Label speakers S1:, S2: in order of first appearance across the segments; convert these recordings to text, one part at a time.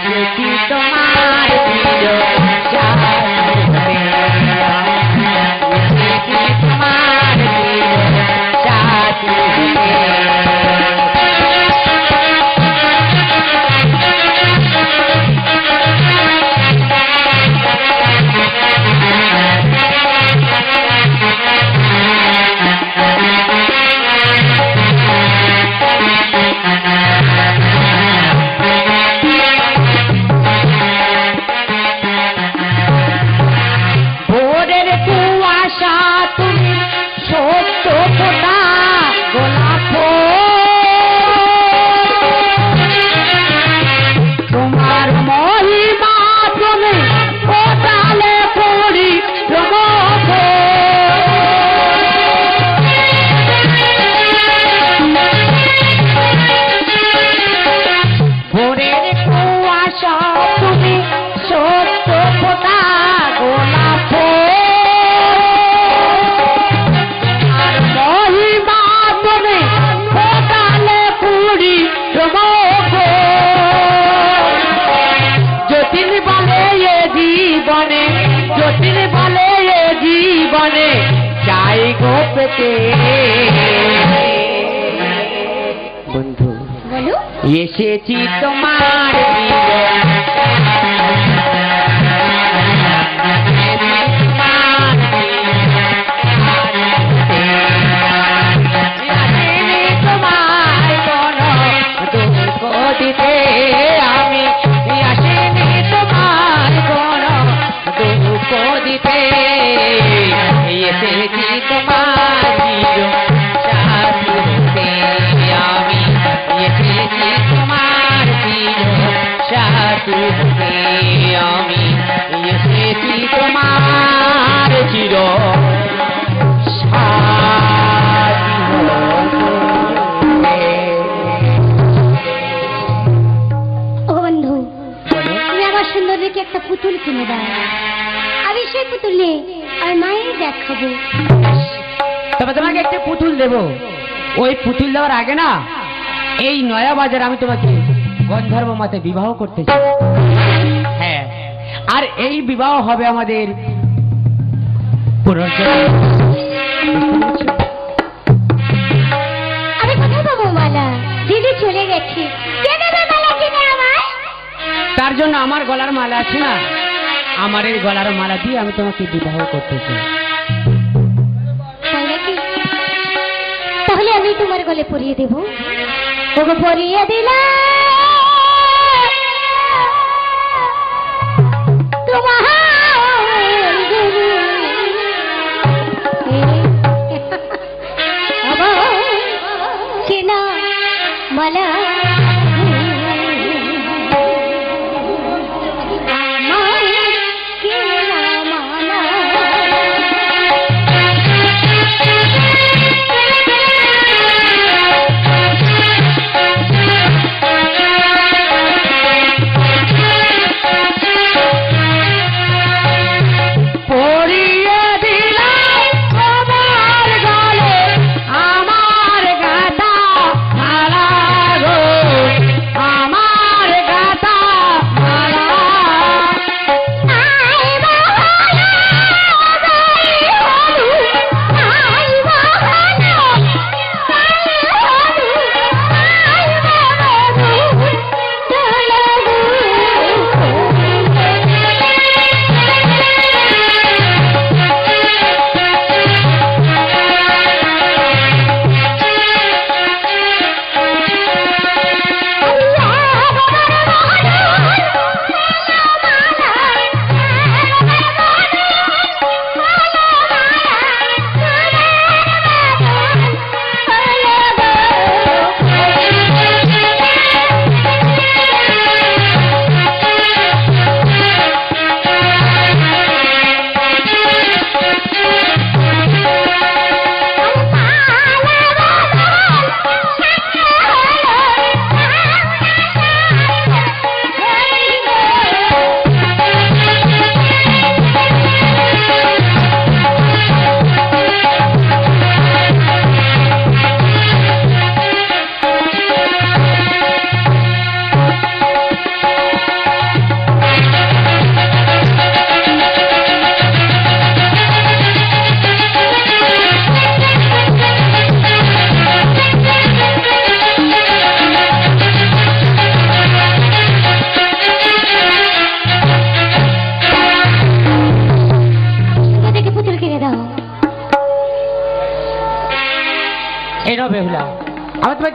S1: এসেছি তোমার প্রিয় সাথে, এসেছি তোমার প্রিয় সাথে। বন্ধু বলো, এসেছি তোমার দিতে, আমি আসিনি তোমার কোন দুঃখ দিতে, এসেছি তোমার সাথে, আমি এসেছি তোমার সাথে, আমি এসেছি তোমার চির সুন্দরীকে একটা পুতুল কিনে দাও, আমি সেই পুতুল নিয়ে আর মায়ের দেখাবো। তবে তোমাকে একটা পুতুল দেব, ওই পুতুল দেওয়ার আগে না এই নয়া বাজার আমি তোমাকে গন্ধর্ব মাতে বিবাহ করতে চাই। হ্যাঁ, আর এই বিবাহ হবে আমাদের আমি কোথায় পাবো মালা? দিদি চলে গেছি, তার জন্য আমার গলার মালা আছে না, আমার এই গলার মালা দিয়ে আমি তোমাকে বিবাহ করতে চাই। তাহলে আমি তোমার গলে পরিয়ে দেব। ওকে পরিয়ে দিলাম তোমার চেনা মালা,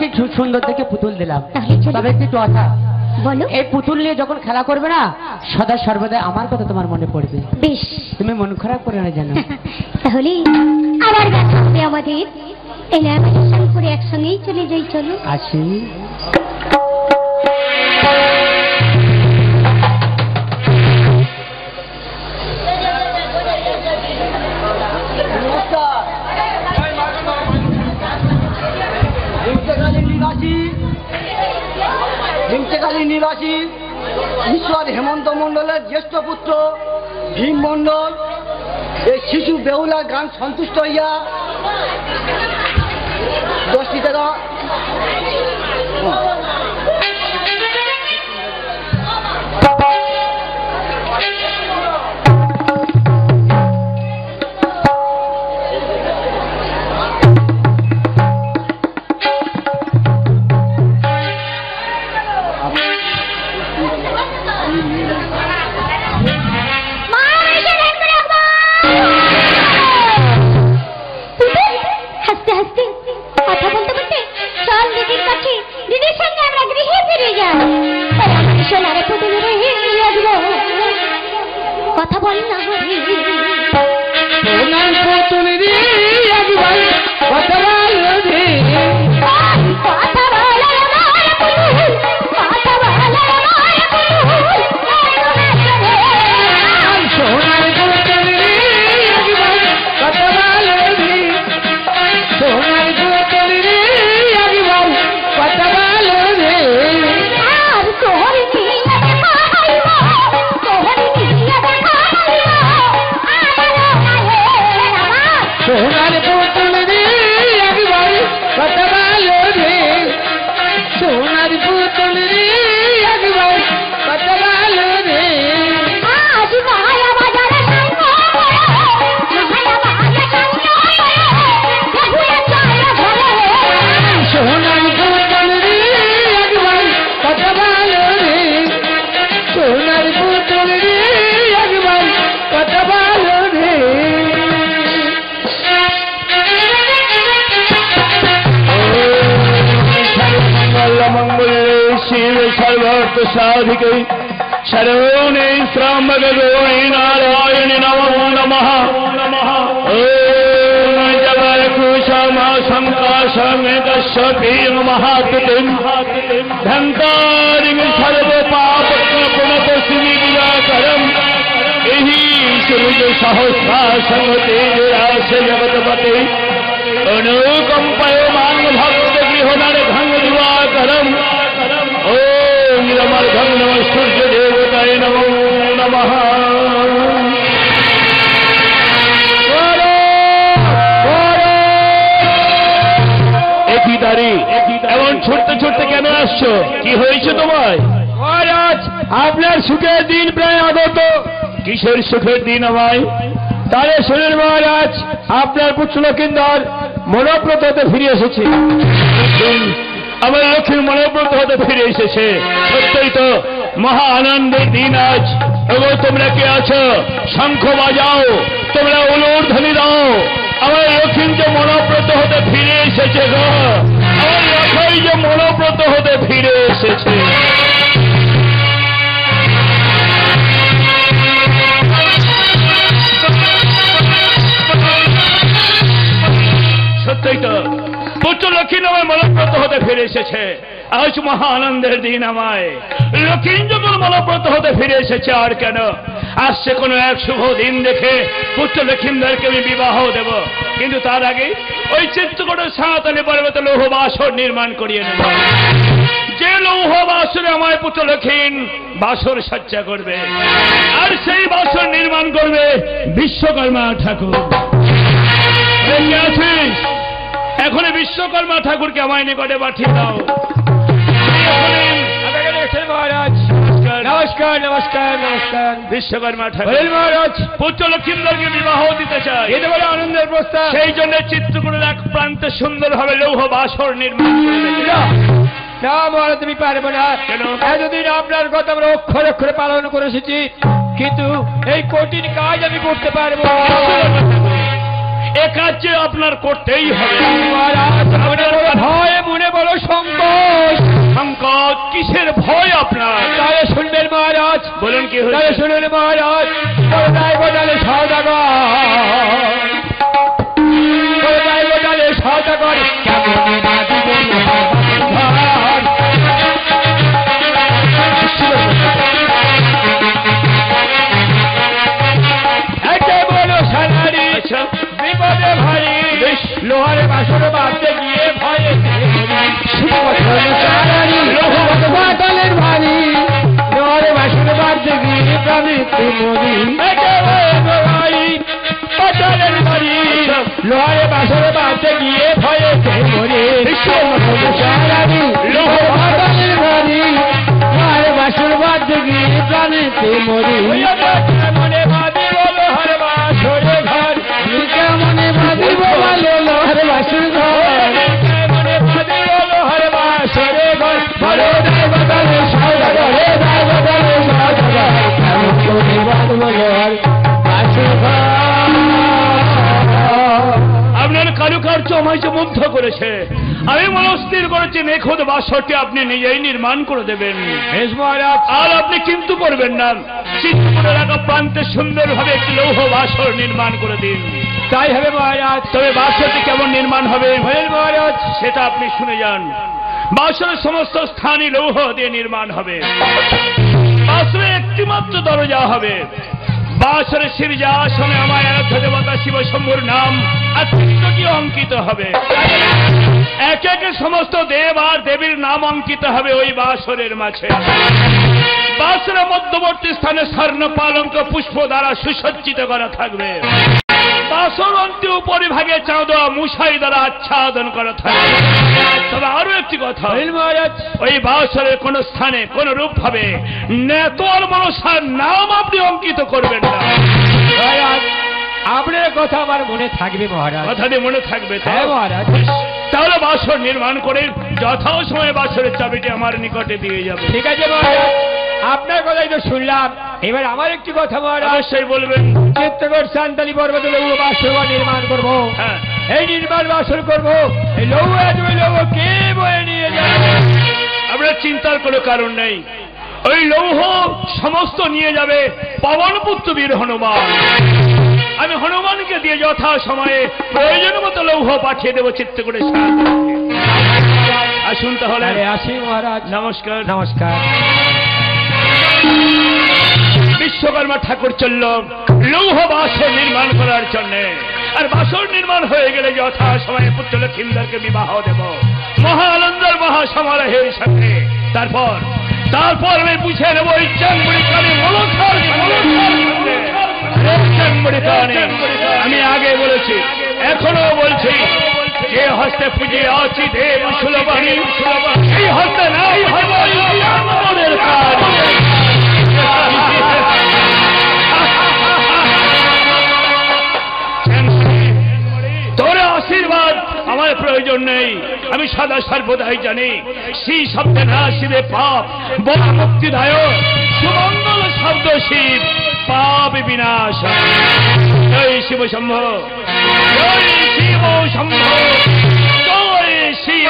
S1: একটি সুন্দর দেখে পুতুল দিলাম, তবে একটি কথা বলো। এই পুতুল নিয়ে যখন খেলা করবে না, সদা সর্বদা আমার কথা তোমার মনে পড়বে। বেশ, তুমি মন খারাপ করে না জানো। তাহলে আবার দেখা হবে আমাদের। এলে আমাদের সঙ্গে করে একসঙ্গেই চলে যাই, চলো আসি।
S2: নিবাসী ঈশ্বর হেমন্ত মন্ডলের জ্যেষ্ঠ পুত্র ভীম মন্ডল এই শিশু বেহুলার গান সন্তুষ্ট হইয়া 10টি টাকা কথা বল না साधिके शरवणे श्रामगोणे नारायणि नमो नमः ओम जबरकुशमा संकाशमेतस्वपीम महातुतिं धंकारिं सर्व पाप पुनतस्मि दिवाकरम् एहि सूर्य सहस्रासं तेजरास जगतपते अनुकंपय मान भक्त गृहनर धन दिवाकरम् नीलमर्घं नमः सूर्य देवताय नमो नमः এমন ছুটতে ছুটতে কেন আসছো? কি হয়েছে তোমায়? মহারাজ, আপনার সুখের দিন প্রায় আগত। কিসের সুখের দিন আমায়? তারে শুনুন মহারাজ, আপনার পুত্র লক্ষিন্দর মনোব্রত হতে ফিরে এসেছে। আমার লক্ষ্মীর মনোব্রত হতে ফিরে এসেছে। সত্যই তো মহা আনন্দের দিন আজ। এগো তোমরা কে আছো? শঙ্খ বাজাও, তোমরা উলুর ধ্বনি দাও। আমার লক্ষ্মী যে মনোব্রত হতে ফিরে এসেছে গো, আমার লক্ষ্মী যে মনোব্রত হতে ফিরে এসেছে। সত্যই তো পুত্র লক্ষ্মী নামে মনোব্রত হতে ফিরে এসেছে। আজ মহা আনন্দের দিন আমায়। লক্ষ্মী যখন মনোব্রত হতে ফিরে এসেছে, আর কেন আসছে কোনো এক শুভ দিন দেখে পুত্র লক্ষ্মীদেরকে আমি বিবাহ দেব। কিন্তু তার আগে ওই চিত্রকূটের সাঁওতালি পর্বতে লৌহ বাসর নির্মাণ করিয়ে নেব। যে লৌহ বাসরে আমার পুত্র লক্ষ্মী বাসর সজ্জা করবে, আর সেই বাসর নির্মাণ করবে বিশ্বকর্মা ঠাকুর। এখন বিশ্বকর্মা ঠাকুরকে আমায় নিকটে পাঠিয়ে দাও। মহারাজ নমস্কার নমস্কার নমস্কার। বিশ্বকর্মা ঠাকুর মহারাজ পুত্র লক্ষ্মীদেরকে বিবাহ দিতে চায়, এটা বলে আনন্দের প্রস্তাব। সেই জন্য চিত্রকূটের এক প্রান্তে সুন্দরভাবে লৌহ বাসর নির্মাণ করবে। না মহারাজ, তুমি পারবো না। কেন? এতদিন আপনার কথা আমরা অক্ষরে অক্ষরে পালন করে এসেছি, কিন্তু এই কঠিন কাজ আমি করতে পারবো। এ কাজ যে আপনার করতেই হবে।
S3: মহারাজ মনে বড় ভয়, মনে বড় সংকোচ।
S2: সংকট কিসের ভয় আপনার?
S3: তাহলে শুনবেন মহারাজ।
S2: বলুন কি
S3: তাহলে
S2: হয়েছে?
S3: শুনুন মহারাজ। গোটালে সওদাগর কেমন বিপদে ভারী লোহারে বাসরে বাঁধতে গিয়ে ভয়ে লোহারে বাসরে বাঁধতে গিয়ে প্রাণীতে মরি। লোহারে বাসরে বাঁধতে গিয়ে ভয়েতে মরি। লোহারে বাসরে বাঁধতে গিয়ে প্রাণীতে মরি। মনে ভাবি বলো হর বাসরে ঘর মনে ভাবি বলো লোহার বাসর ঘর মনে ভাবি বলো হর বাসরে ঘর বলো দায় বদলে সওদাগর হে দায় বদলে সওদাগর কেমন করে বাঁধবো লোহার বাসর ঘর।
S2: আপনার কারুকার্য আমায় যে মুগ্ধ করেছে। আমি মনস্থির করেছি নিখুঁত বাসরটি আপনি নিজেই নির্মাণ করে দেবেন।
S3: বেশ মহারাজ।
S2: আর আপনি কিন্তু করবেন না, চিত্তপুরের এলাকা প্রান্তে সুন্দরভাবে একটি লৌহ বাসর নির্মাণ করে দিন।
S3: তাই হবে মহারাজ।
S2: তবে বাসরটি কেমন নির্মাণ হবে
S3: বলেন মহারাজ।
S2: সেটা আপনি শুনে যান। বাসরের সমস্ত স্থানই লৌহ দিয়ে নির্মাণ হবে। বাসরে একটি মাত্র দরজা হবে। বাসরের সিরজা আসনে আমার আরাধ্য দেবতা শিব শম্ভুর নাম আর চিত্রটি অঙ্কিত হবে। একে একে সমস্ত দেব আর দেবীর নাম অঙ্কিত হবে ওই বাসরের মাঝে। বাসরের মধ্যবর্তী স্থানে স্বর্ণ পালঙ্ক পুষ্প দ্বারা সুসজ্জিত করা থাকবে। বাসর অন্তে উপরিভাগে চাঁদা মুশাই দ্বারা আচ্ছাদন করা থাকবে। তবে আরো একটি কথা, ওই বাসরের কোন স্থানে কোন রূপ ভাবে নেতোয়ার মনসার নাম আপনি অঙ্কিত করবেন না।
S3: আপনার কথা আমার মনে থাকবে মহারাজ।
S2: কথাটি মনে থাকবে?
S3: হ্যাঁ মহারাজ।
S2: তাহলে বাসর নির্মাণ করে যথাসময়ে বাসরের চাবিটি আমার নিকটে দিয়ে যাবে।
S3: ঠিক আছে মহারাজ, আপনার কথাই তো শুনলাম। এবার আমার একটি কথা মহারাজ।
S2: অবশ্যই বলবেন।
S3: চিত্তগড় সান্তালি পর্বতে লৌহ বাসর নির্মাণ করবো।
S2: হ্যাঁ,
S3: এই নির্মাণ বাসর করবো। এই লৌহ লৌহ কে বয়ে নিয়ে যাবে?
S2: আপনার চিন্তার কোনো কারণ নেই। ওই লৌহ সমস্ত নিয়ে যাবে পবনপুত্র বীর হনুমান। আমি হনুমানকে দিয়ে যথা সময়ে প্রয়োজন মতো লৌহ পাঠিয়ে দেবো চিত্তগড়ের সাথে। আসুন তাহলে।
S3: আসি মহারাজ।
S2: নমস্কার।
S3: নমস্কার।
S2: বিশ্বকর্মা ঠাকুর চলল লৌহ বাসর নির্মাণ করার জন্য। আর বাসর নির্মাণ হয়ে গেলে যথা সময়ে পুত্র লক্ষিন্দরকে বিবাহ দেব মহা আনন্দের মহা সমারোহের সাথে। তারপর আমি বুঝে নেব ওই আমি আগে বলেছি, এখনো বলছি, যে হস্তে পুজে আছি দেব সুলভানি সেই হস্তে নাই মনের কাজ। তোর আশীর্বাদ আমার প্রয়োজন নেই। আমি সদা সর্বদাই জানি শ্রী শব্দে না শিবে পাপ বড় মুক্তিদায়ক সুমঙ্গল শব্দ শিব পাপ বিনাশ। জয় শিব শম্ভ, জয় শিব শম্ভ, জয় শিব।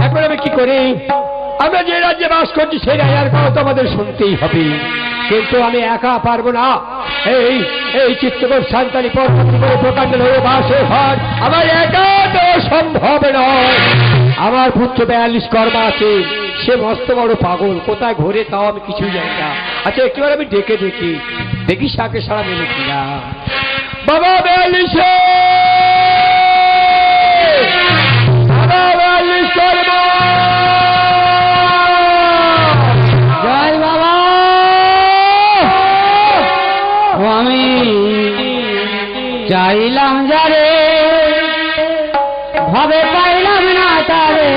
S3: এখন আমি কি করি? আমরা যে রাজ্যে বাস করছি সেই রাজার কথা তো আমাদের শুনতেই হবে, কিন্তু আমি একা পারবো না। এই চিত্তগড় সান্তালি পর্বত করে প্রকাণ্ড হয়ে বাসে ঘর আমার একা তো সম্ভব নয়। আমার পুত্র 42 কর্মা আছে, সে মস্ত বড় পাগল, কোথায় ঘোরে তাও আমি কিছুই জানি না। আচ্ছা একবার আমি ডেকে দেখি সাকে সারা মেলে কিনা। বাবা 42 কর্মা,
S1: জয় বাবা। আমি চাইলাম যারে ভাবে পাইলাম না তারে,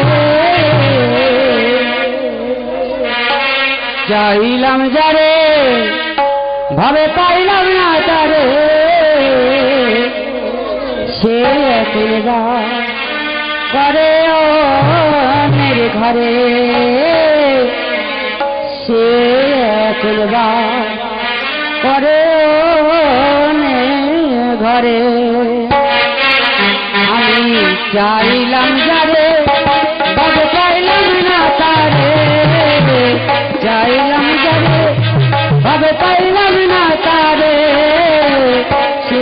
S1: চাইলাম যারে ভাবে পাইলাম না তারে, সে করে ও মেরে ঘরে সে এখন বাস করে ও ঘরে আমি চাইলাম যারে বাবু চাইলাম না তারে চাইলাম যারে বাবু চাইলাম না তারে সে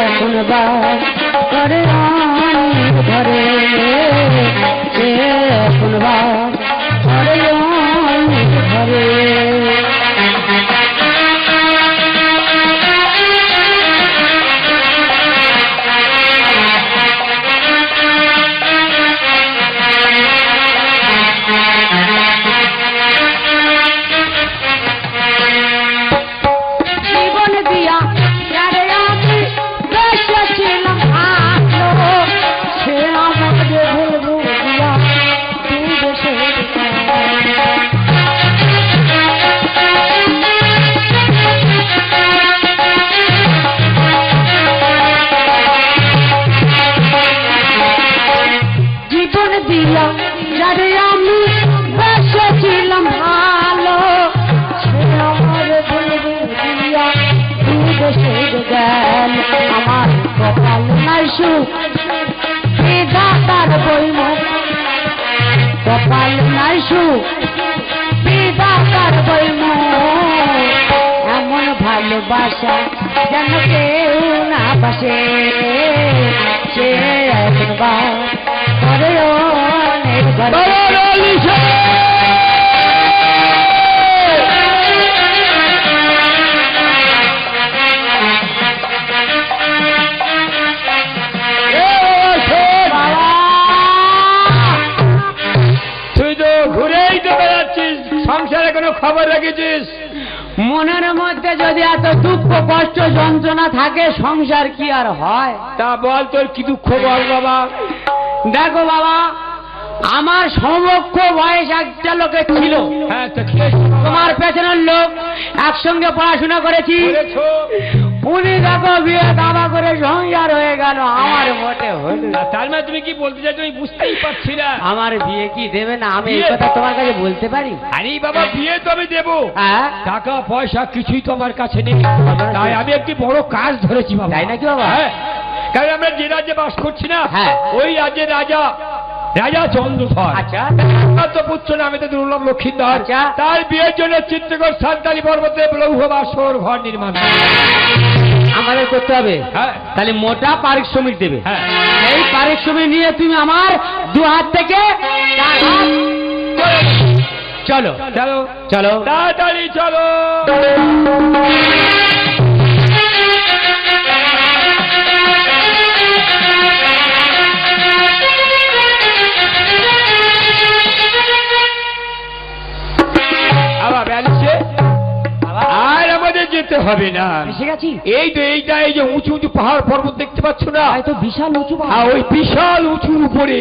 S1: এখন বাস করে অনেক ঘরে সে এখন বাস করে অনেক ঘরে আমার কপাল নাই সুখ বিধাতার বইমুখ কপাল নাই সুখ বিধাতার বইমুখ এমন ভালোবাসা যেন কেউ না বাসে সে একবার করে অনেক ঘরে
S3: সংসারে কোনো খবর রেখেছিস?
S1: মনের মধ্যে যদি এত দুঃখ কষ্ট যন্ত্রণা থাকে সংসার কি আর হয়?
S3: তা বল তোর কি দুঃখ বল বাবা।
S1: দেখো বাবা, আমার সমক্ষ বয়স একটা লোকের ছিল।
S3: হ্যাঁ, তো
S1: তোমার পেছনের লোক, একসঙ্গে পড়াশোনা করেছি। উনি দেখো বিয়ে দাবা করে সংসার হয়ে গেল, আমার মোটে হলো না।
S3: তার মানে তুমি কি বলতে চাই? তুমি বুঝতেই পারছি না।
S1: আমার বিয়ে কি দেবে না? আমি এই কথা তোমার কাছে বলতে পারি?
S3: আরে বাবা, বিয়ে তো আমি দেবো, টাকা পয়সা কিছুই তো আমার কাছে নেই। তাই আমি একটি বড় কাজ ধরেছি বাবা।
S1: তাই নাকি বাবা?
S3: হ্যাঁ, কারণ আমরা যে রাজ্যে বাস করছি না, ওই রাজ্যের রাজা চন্দ্রধর।
S1: আচ্ছা,
S3: তো পুত্র নামে তো দুর্লভ লক্ষ্মীধর। তার বিয়ের জন্য চিত্রকর সান্তালি পর্বতে লৌহ বাসর ঘর নির্মাণ
S1: আমাদের করতে হবে।
S3: হ্যাঁ,
S1: তাহলে মোটা পারিশ্রমিক দেবে।
S3: হ্যাঁ,
S1: এই পারিশ্রমিক নিয়ে তুমি আমার দু হাত থেকে চলো
S3: চলো
S1: চলো
S3: তাড়াতাড়ি চলো। আর আমাদের যেতে হবে না,
S1: এসে গেছি।
S3: এই তো এইটা, এই যে উঁচু উঁচু পাহাড় পর্বত দেখতে পাচ্ছ না,
S1: তো বিশাল উঁচু,
S3: ওই বিশাল উঁচুর উপরে